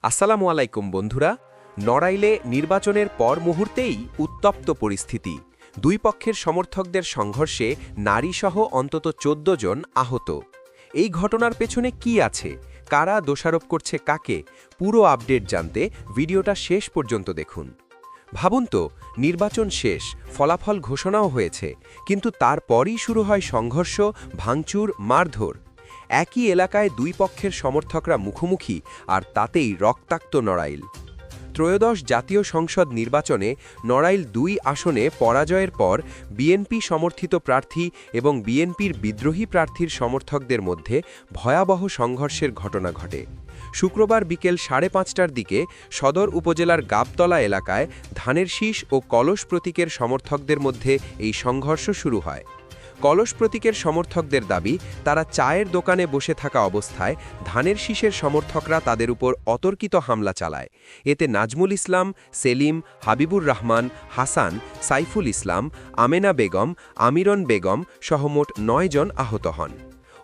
আসসালামু আলাইকুম বন্ধুরা। নড়াইলে নির্বাচনের পর মুহূর্তেই উত্তপ্ত পরিস্থিতি। দুই পক্ষের সমর্থকদের সংঘর্ষে নারীসহ অন্তত ১৪ জন আহত। এই ঘটনার পেছনে কি আছে, কারা দোষারোপ করছে কাকে, পুরো আপডেট জানতে ভিডিওটা শেষ পর্যন্ত দেখুন। ভাবুন তো, নির্বাচন শেষ, ফলাফল ঘোষণাও হয়েছে, কিন্তু তারপরই শুরু হয় সংঘর্ষ, ভাঙচুর, মারধর। একই এলাকায় দুই পক্ষের সমর্থকরা মুখোমুখি, আর তাতেই রক্তাক্ত নড়াইল। ত্রয়োদশ জাতীয় সংসদ নির্বাচনে নড়াইল ২ আসনে পরাজয়ের পর বিএনপি সমর্থিত প্রার্থী এবং বিএনপির বিদ্রোহী প্রার্থীর সমর্থকদের মধ্যে ভয়াবহ সংঘর্ষের ঘটনা ঘটে। শুক্রবার বিকেল ৫:৩০টার দিকে সদর উপজেলার গাবতলা এলাকায় ধানের শীষ ও কলস প্রতীকের সমর্থকদের মধ্যে এই সংঘর্ষ শুরু হয়। কলস প্রতীকের সমর্থকদের দাবি, তারা চায়ের দোকানে বসে থাকা অবস্থায় ধানের শীষের সমর্থকরা তাদের উপর অতর্কিত হামলা চালায়। এতে নাজমুল ইসলাম, সেলিম, হাবিবুর রহমান, হাসান, সাইফুল ইসলাম, আমেনা বেগম, আমিরন বেগম সহ মোট ৯ জন আহত হন।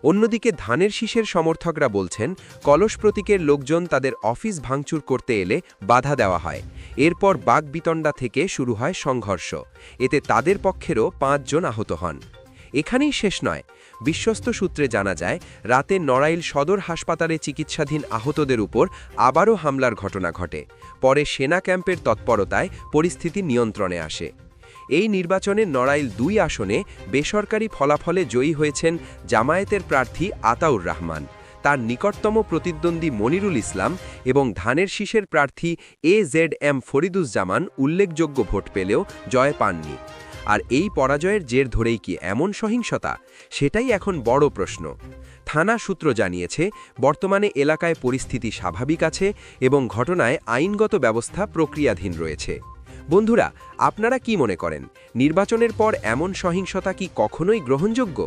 অন্যদিকে ধানের শীষের সমর্থকরা বলছেন, কলস প্রতীকের লোকজন তাদের অফিস ভাঙচুর করতে এলে বাধা দেওয়া হয়। এরপর বাগবিতণ্ডা থেকে শুরু হয় সংঘর্ষ। এতে তাদের পক্ষেরও ৫ জন আহত হন। এখানেই শেষ নয়। বিশ্বস্ত সূত্রে জানা যায়, রাতে নড়াইল সদর হাসপাতালে চিকিৎসাধীন আহতদের উপর আবারও হামলার ঘটনা ঘটে। পরে সেনা ক্যাম্পের তৎপরতায় পরিস্থিতি নিয়ন্ত্রণে আসে। এই নির্বাচনে নড়াইল ২ আসনে বেসরকারি ফলাফলে জয়ী হয়েছেন জামায়াতের প্রার্থী আতাউর রহমান। তার নিকটতম প্রতিদ্বন্দ্বী মনিরুল ইসলাম এবং ধানের শীষের প্রার্থী AZM ফরিদুজ্জামান উল্লেখযোগ্য ভোট পেলেও জয় পাননি। আর এই পরাজয়ের জের ধরেই কি এমন সহিংসতা, সেটাই এখন বড় প্রশ্ন। থানা সূত্র জানিয়েছে, বর্তমানে এলাকায় পরিস্থিতি স্বাভাবিক আছে এবং ঘটনায় আইনগত ব্যবস্থা প্রক্রিয়াধীন রয়েছে। বন্ধুরা, আপনারা কি মনে করেন, নির্বাচনের পর এমন সহিংসতা কি কখনোই গ্রহণযোগ্য?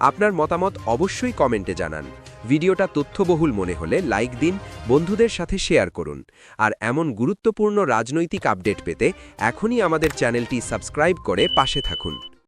আপনার মতামত অবশ্যই কমেন্টে জানান। ভিডিওটা তথ্যবহুল মনে হলে লাইক দিন, বন্ধুদের সাথে শেয়ার করুন। আর এমন গুরুত্বপূর্ণ রাজনৈতিক আপডেট পেতে এখনই আমাদের চ্যানেলটি সাবস্ক্রাইব করে পাশে থাকুন।